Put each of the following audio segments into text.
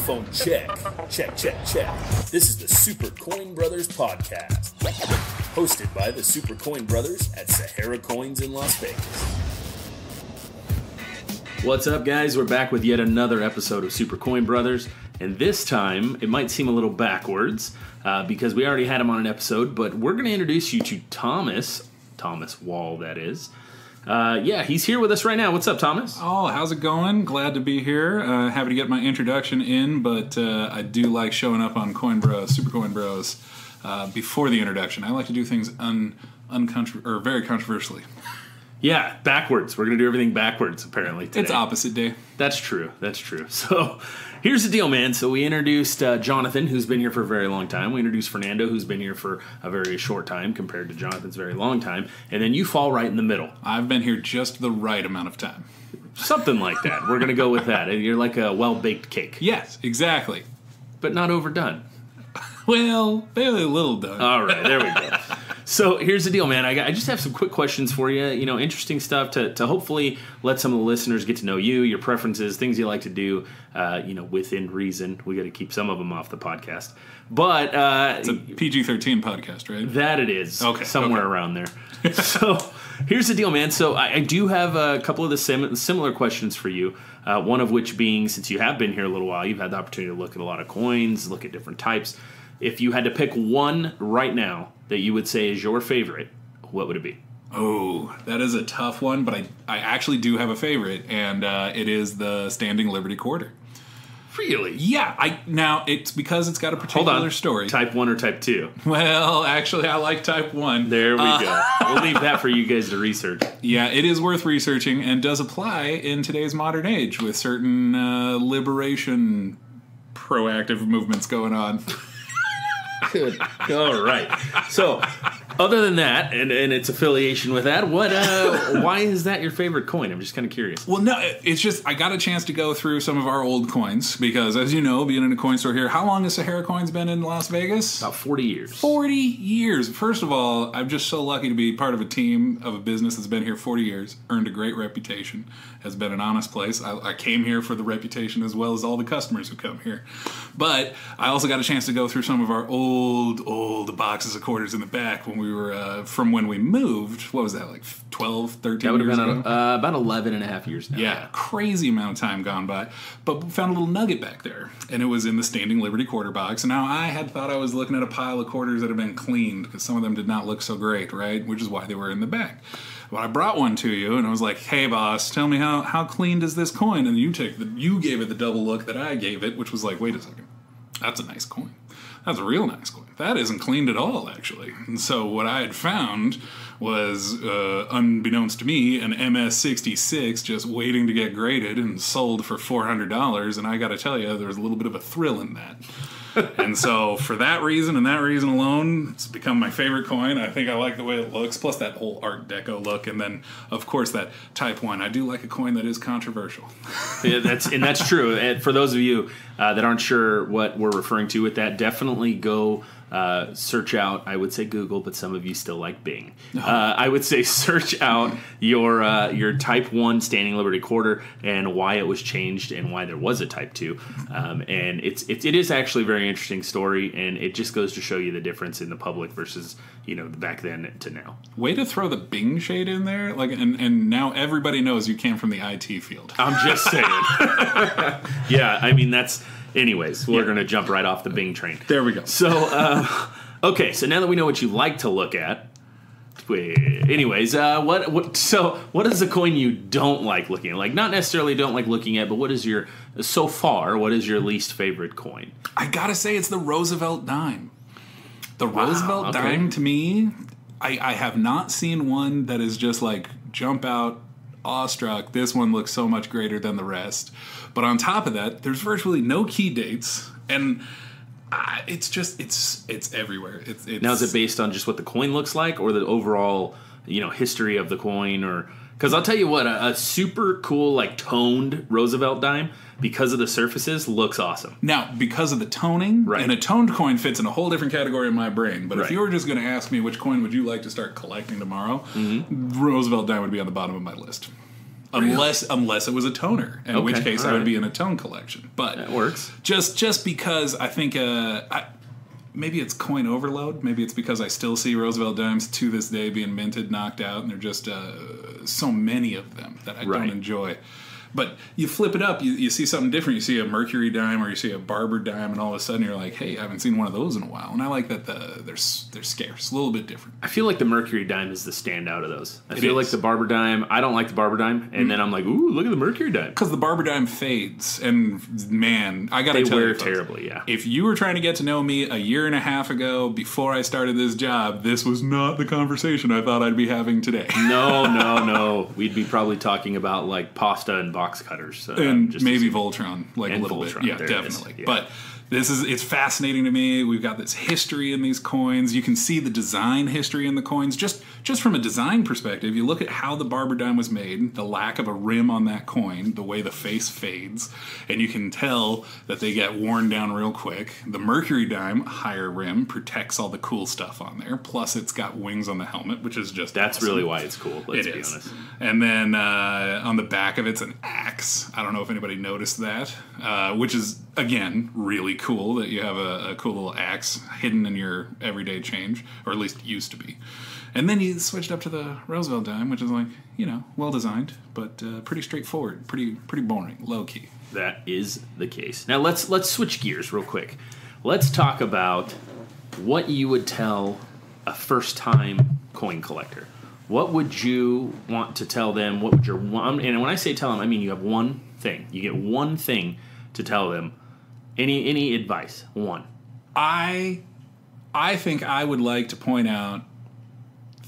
Microphone check. Check, check, check. This is the Super Coin Brothers podcast. Hosted by the Super Coin Brothers at Sahara Coins in Las Vegas. What's up, guys? We're back with yet another episode of Super Coin Brothers. And this time, it might seem a little backwards because we already had him on an episode, but we're going to introduce you to Thomas Wall, that is. He's here with us right now. What's up, Thomas? Oh, how's it going? Glad to be here. Happy to get my introduction in, but I do like showing up on Coin Bros, Super Coin Bros, before the introduction. I like to do things very controversially. Yeah, backwards. We're going to do everything backwards, apparently, today. It's opposite day. That's true. So, here's the deal, man. So, we introduced Jonathan, who's been here for a very long time. We introduced Fernando, who's been here for a very short time compared to Jonathan's very long time. And then you fall right in the middle. I've been here just the right amount of time. Something like that. We're going to go with that. You're like a well-baked cake. Yes, exactly. But not overdone. Well, very little done. All right, there we go. So here's the deal, man. I just have some quick questions for you. You know, interesting stuff to hopefully let some of the listeners get to know you, your preferences, things you like to do. Within reason. We got to keep some of them off the podcast, but it's a PG-13 podcast, right? That it is. Okay, somewhere around there. So here's the deal, man. So I do have a couple of the similar questions for you. One of which being, since you have been here a little while, you've had the opportunity to look at a lot of coins, look at different types. If you had to pick one right now that you would say is your favorite, what would it be? Oh, that is a tough one, but I actually do have a favorite, and it is the Standing Liberty Quarter. Really? Yeah. Now, it's because it's got a particular story. Type 1 or Type 2? Well, actually, I like Type 1. There we go. We'll leave that for you guys to research. Yeah, it is worth researching and does apply in today's modern age with certain liberation proactive movements going on. Good. All right. So, other than that, and its affiliation with that, why is that your favorite coin? I'm just kind of curious. Well, no, it's just I got a chance to go through some of our old coins because, as you know, being in a coin store here, how long has Sahara Coins been in Las Vegas? About 40 years. 40 years. First of all, I'm just so lucky to be part of a team of a business that's been here 40 years, earned a great reputation, has been an honest place. I came here for the reputation as well as all the customers who come here. But I also got a chance to go through some of our old boxes of quarters in the back when we were, from when we moved. What was that, like 12, 13 years ago? That would have been about 11 and a half years now. Yeah, crazy amount of time gone by. But we found a little nugget back there, and it was in the Standing Liberty Quarter box. And now I had thought I was looking at a pile of quarters that had been cleaned, because some of them did not look so great, right? Which is why they were in the back. Well, I brought one to you, and I was like, hey, boss, tell me how clean is this coin? And you gave it the double look that I gave it, which was like, wait a second. That's a nice coin. That's a real nice coin. That isn't cleaned at all, actually. And so what I had found was, unbeknownst to me, an MS-66 just waiting to get graded and sold for $400. And I got to tell you, there was a little bit of a thrill in that. And so for that reason and that reason alone, it's become my favorite coin. I think I like the way it looks, plus that whole Art Deco look. And then, of course, that Type 1. I do like a coin that is controversial. Yeah, that's true. And for those of you that aren't sure what we're referring to with that, definitely go search out, I would say Google, but some of you still like Bing. I would say search out your Type 1 Standing Liberty Quarter and why it was changed and why there was a Type 2. And it is actually a very interesting story, and it just goes to show you the difference in the public versus, back then to now. Way to throw the Bing shade in there. And now everybody knows you came from the IT field. I'm just saying. Yeah, I mean, anyways, we're going to jump right off the Bing train. There we go. So, okay, so now that we know what you like to look at, anyways, what is the coin you don't like looking at? Like, not necessarily don't like looking at, but what is your least favorite coin? I gotta say it's the Roosevelt dime. The Roosevelt dime, to me, I have not seen one that is just like jump out, awestruck. This one looks so much greater than the rest. But on top of that, there's virtually no key dates, and it's everywhere. It's now, is it based on just what the coin looks like, or the overall history of the coin, or because I'll tell you what, a super cool like toned Roosevelt dime, because of the surfaces, looks awesome. Now, because of the toning, right. And a toned coin fits in a whole different category in my brain. But right. If you were just going to ask me which coin would you like to start collecting tomorrow, Roosevelt dime would be on the bottom of my list. unless it was a toner, in which case I would right. be in a tone collection. But That works. Just because I think maybe it's coin overload. Maybe it's because I still see Roosevelt dimes to this day being minted, knocked out, and they're just so many of them that I don't enjoy. But you flip it up, you see something different. You see a Mercury dime or you see a Barber dime, and all of a sudden you're like, hey, I haven't seen one of those in a while. And I like that they're scarce, a little bit different. I feel like the Mercury dime is the standout of those. I feel like the Barber dime, I don't like the Barber dime, and then I'm like, ooh, look at the Mercury dime. Because the Barber dime fades, and man, I gotta tell you, they wear terribly, yeah. If you were trying to get to know me a year and a half ago, before I started this job, this was not the conversation I thought I'd be having today. No. We'd be probably talking about like pasta and box cutters. And maybe Voltron, like a little Voltron, bit. Yeah, definitely. Yeah. But it's fascinating to me. We've got this history in these coins. You can see the design history in the coins. Just from a design perspective, you look at how the Barber dime was made, the lack of a rim on that coin, the way the face fades, and you can tell that they get worn down real quick. The Mercury dime, higher rim, protects all the cool stuff on there. Plus, it's got wings on the helmet, which is just That's awesome. really why it's cool, let's be honest. And then on the back of it's an axe. I don't know if anybody noticed that, which is, again, really cool that you have a cool little axe hidden in your everyday change, or at least used to be. And then you switched up to the Roosevelt dime, which is like, well designed, but pretty straightforward, pretty boring, low key. That is the case. Now let's switch gears real quick. Let's talk about what you would tell a first-time coin collector. What would you want to tell them? What would and when I say tell them, I mean you have one thing. You get one thing to tell them. Any advice? One. I think I would like to point out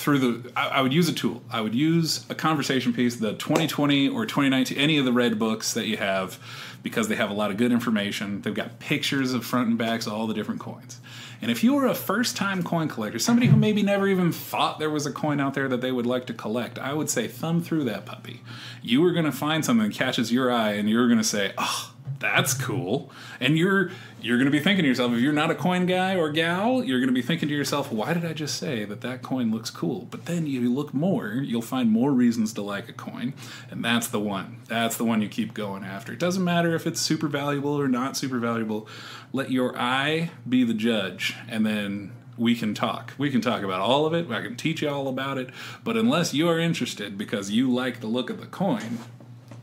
I would use a tool. I would use a conversation piece, the 2020 or 2019, any of the red books that you have, because they have a lot of good information. They've got pictures of front and backs of all the different coins. And if you were a first-time coin collector, somebody who maybe never even thought there was a coin out there that they would like to collect, I would say thumb through that puppy. You are going to find something that catches your eye, and you're going to say, oh, that's cool. And you're going to be thinking to yourself, if you're not a coin guy or gal, you're going to be thinking to yourself, why did I just say that coin looks cool? But then you look more, you'll find more reasons to like a coin, and that's the one. That's the one you keep going after. It doesn't matter if it's super valuable or not super valuable. Let your eye be the judge, and then we can talk. We can talk about all of it. I can teach you all about it. But unless you are interested because you like the look of the coin,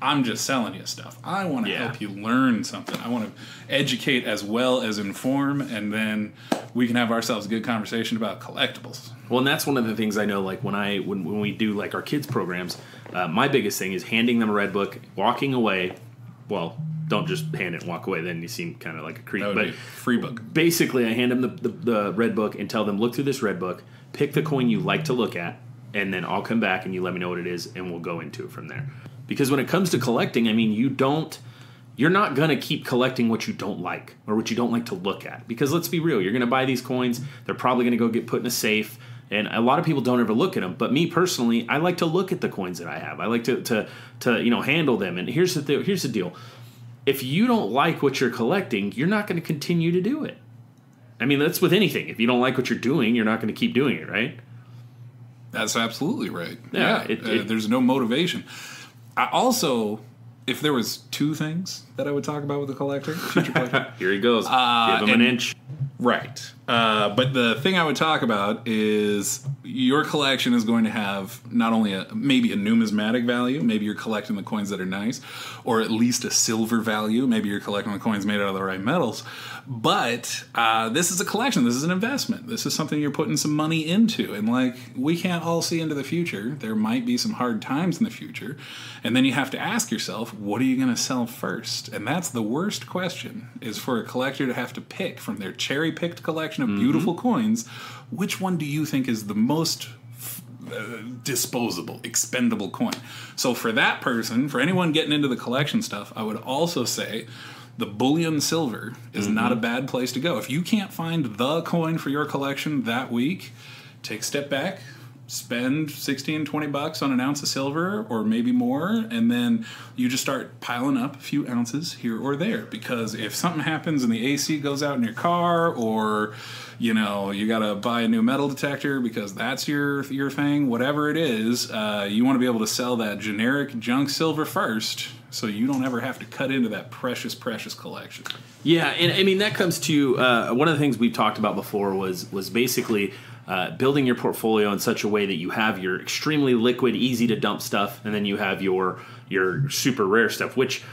I'm just selling you stuff. I want to help you learn something. I want to educate as well as inform, and then we can have ourselves a good conversation about collectibles. Well, and that's one of the things I know, like when we do like our kids programs, my biggest thing is handing them a red book, walking away. Well, don't just hand it and walk away, then you seem kind of like a creep. That would be free book. Basically, I hand them the red book and tell them, look through this red book, pick the coin you like to look at, and then I'll come back and you let me know what it is, and we'll go into it from there. Because when it comes to collecting, I mean, you're not going to keep collecting what you don't like or what you don't like to look at. Because let's be real, you're going to buy these coins, they're probably going to go get put in a safe, and a lot of people don't ever look at them. But me personally, I like to look at the coins that I have. I like to handle them. And here's the deal. If you don't like what you're collecting, you're not going to continue to do it. I mean, that's with anything. If you don't like what you're doing, you're not going to keep doing it, right? That's absolutely right. Yeah. There's no motivation. I also, if there was two things that I would talk about with a collector, future collector. Here he goes. Give him an inch. Right. But the thing I would talk about is your collection is going to have not only maybe a numismatic value, maybe you're collecting the coins that are nice, or at least a silver value, maybe you're collecting the coins made out of the right metals, but this is a collection, this is an investment, this is something you're putting some money into, and like, we can't all see into the future, there might be some hard times in the future, and then you have to ask yourself, what are you going to sell first? And that's the worst question, is for a collector to have to pick from their cherry-picked collection of beautiful coins, which one do you think is the most disposable, expendable coin? So for that person, for anyone getting into the collection stuff, I would also say the bullion silver is not a bad place to go. If you can't find the coin for your collection that week, take a step back, spend $16-20 on an ounce of silver or maybe more, and then you just start piling up a few ounces here or there, because if something happens and the AC goes out in your car, or you gotta buy a new metal detector because that's your thing, whatever it is, you want to be able to sell that generic junk silver first, so you don't ever have to cut into that precious collection. Yeah, and I mean that comes to one of the things we've talked about before was basically building your portfolio in such a way that you have your extremely liquid, easy to dump stuff, and then you have your super rare stuff. Which,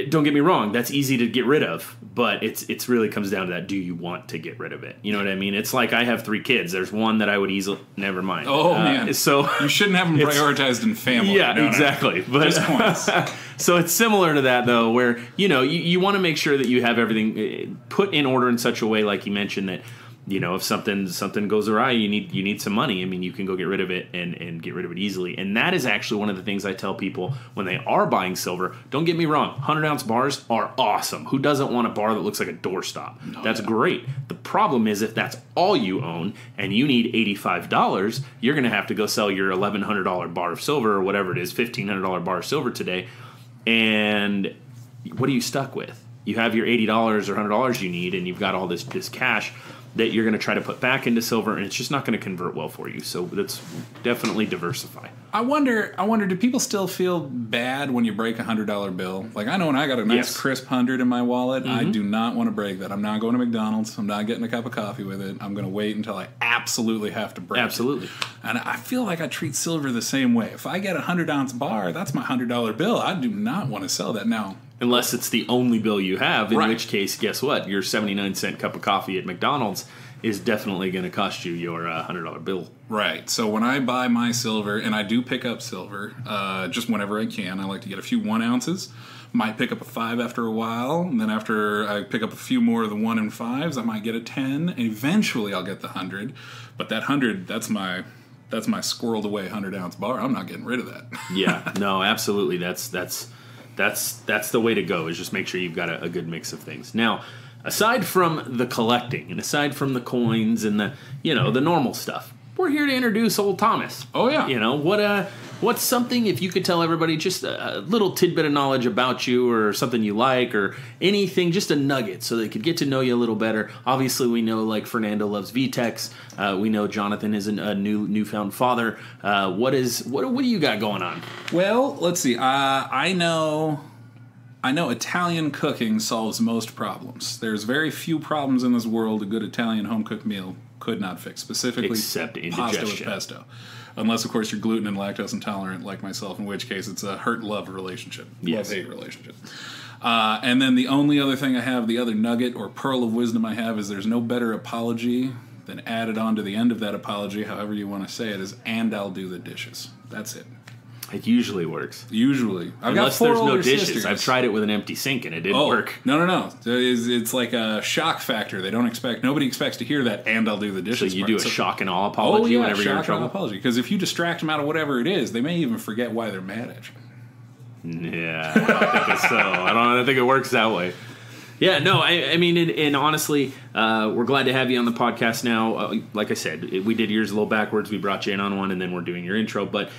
don't get me wrong, that's easy to get rid of, but it's really comes down to that: do you want to get rid of it? You know what I mean? It's like I have 3 kids. There's one that I would easily never mind. Oh man! So you shouldn't have them prioritized in family. Yeah, no, exactly. But just points. So it's similar to that though, where you want to make sure that you have everything put in order in such a way, like you mentioned, that if something goes awry, you need some money. I mean, you can go get rid of it and get rid of it easily. And that is actually one of the things I tell people when they are buying silver. Don't get me wrong, 100-ounce bars are awesome. Who doesn't want a bar that looks like a doorstop? That's great. The problem is if that's all you own and you need $85, you're going to have to go sell your $1,100 bar of silver or whatever it is, $1,500 bar of silver today. And what are you stuck with? You have your $80 or $100 you need, and you've got all this cash that you're going to try to put back into silver, and it's just not going to convert well for you. So that's definitely diversify. I wonder, do people still feel bad when you break a $100 bill? Like, I know when I got a nice crisp 100 in my wallet, I do not want to break that. I'm not going to McDonald's. I'm not getting a cup of coffee with it. I'm going to wait until I absolutely have to break it. And I feel like I treat silver the same way. If I get a 100-ounce bar, that's my $100 bill. I do not want to sell that now. Unless it's the only bill you have, in which case, guess what? Your 79-cent cup of coffee at McDonald's is definitely going to cost you your $100 bill. Right. So when I buy my silver, and I do pick up silver just whenever I can, I like to get a few 1 ounces. Might pick up a 5 after a while, and then after I pick up a few more of the 1 and 5s, I might get a 10, and eventually I'll get the 100. But that 100, that's my squirreled away 100-ounce bar. I'm not getting rid of that. Yeah. No, absolutely. That's the way to go, is just make sure you've got a good mix of things. Now, aside from the collecting and aside from the coins and the normal stuff, we're here to introduce old Thomas. Oh yeah. What's something, if you could tell everybody just a little tidbit of knowledge about you, or something you like, or anything, just a nugget, so they could get to know you a little better. Obviously, we know like Fernando loves VTEX. We know Jonathan is a newfound father. What do you got going on? Well, let's see. I know Italian cooking solves most problems. There's very few problems in this world a good Italian home-cooked meal could not fix, specifically except indigestion. Pasta with pesto. Unless, of course, you're gluten and lactose intolerant like myself, in which case it's a hurt-love relationship. Yes. Love-hate relationship. And then the only other thing I have, the other nugget or pearl of wisdom I have, is there's no better apology than added on to the end of that apology, however you want to say it, is, and I'll do the dishes. That's it. It usually works. Usually. Unless there's no dishes. Sisters. I've tried it with an empty sink and it didn't work. No. It's like a shock factor. Nobody expects to hear that, and I'll do the dishes. So you do a shock and awe apology whenever you're in trouble? Shock and awe apology. Because if you distract them out of whatever it is, they may even forget why they're mad at you. Yeah, I don't think it's so. I don't think it works that way. Yeah, no, I mean, and honestly, we're glad to have you on the podcast now. Like I said, we did yours a little backwards. We brought you in on one, and then we're doing your intro. But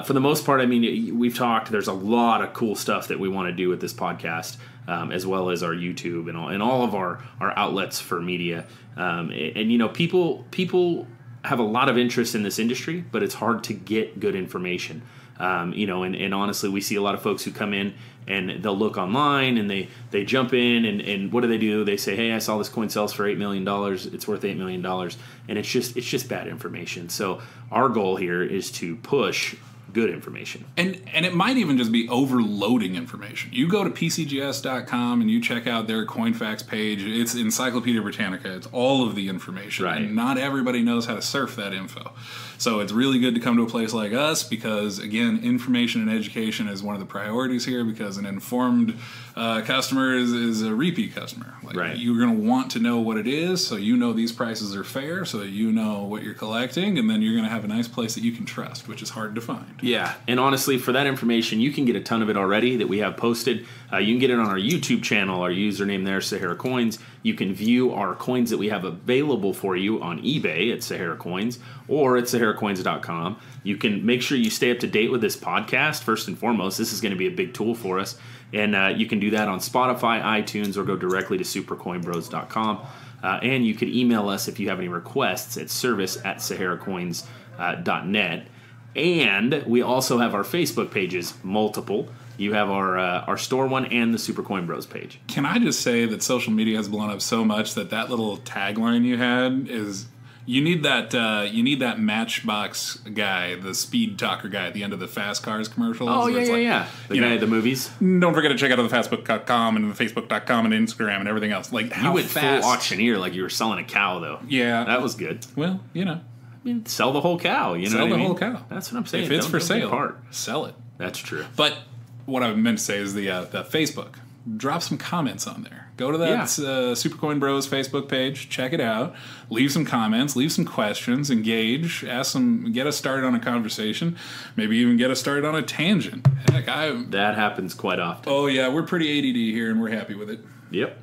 for the most part, I mean, we've talked. There's a lot of cool stuff that we want to do with this podcast, as well as our YouTube and all of our outlets for media. And people have a lot of interest in this industry, but it's hard to get good information. And honestly, we see a lot of folks who come in and they'll look online and they jump in and what do? They say, hey, I saw this coin sells for $8 million. It's worth $8 million. And it's just bad information. So our goal here is to push good information. And it might even just be overloading information. You go to PCGS.com and you check out their CoinFacts page. It's Encyclopedia Britannica. It's all of the information. Right. And not everybody knows how to surf that info. So it's really good to come to a place like us because, again, information and education is one of the priorities here, because an informed Customer is a repeat customer. Like, right. You're going to want to know what it is, so you know these prices are fair, so that you know what you're collecting, and then you're going to have a nice place that you can trust, which is hard to find. Yeah, and honestly, for that information, you can get a ton of it already that we have posted. You can get it on our YouTube channel, our username there, Sahara Coins. You can view our coins that we have available for you on eBay at Sahara Coins or at SaharaCoins.com. You can make sure you stay up to date with this podcast, first and foremost. This is going to be a big tool for us. And you can do that on Spotify, iTunes, or go directly to supercoinbros.com. And you could email us if you have any requests at service@SaharaCoins.net. And we also have our Facebook pages, multiple. You have our store one and the Super Coin Bros page. Can I just say that social media has blown up so much that little tagline you had is... You need that Matchbox guy, the speed talker guy at the end of the Fast Cars commercials. Oh, yeah. The guy at the movies. Don't forget to check out the fastbook.com and the facebook.com and Instagram and everything else. Like, how you went fast... full auctioneer like you were selling a cow, though. Yeah. That was good. Well, I mean, sell the whole cow. You know sell what I mean? the whole cow. That's what I'm saying. If it's for Don't sale, sell it. That's true. But what I meant to say is the Facebook. Drop some comments on there. Go to that Supercoin Bros Facebook page. Check it out. Leave some comments. Leave some questions. Engage. Ask some. Get us started on a conversation. Maybe even get us started on a tangent. Heck, that happens quite often. Oh yeah, we're pretty ADD here, and we're happy with it. Yep.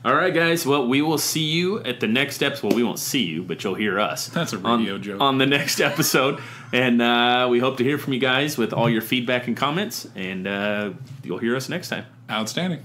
All right, guys. Well, we will see you at the next episode. Well, we won't see you, but you'll hear us. That's a radio joke. On the next episode. And we hope to hear from you guys with all your feedback and comments. And you'll hear us next time. Outstanding.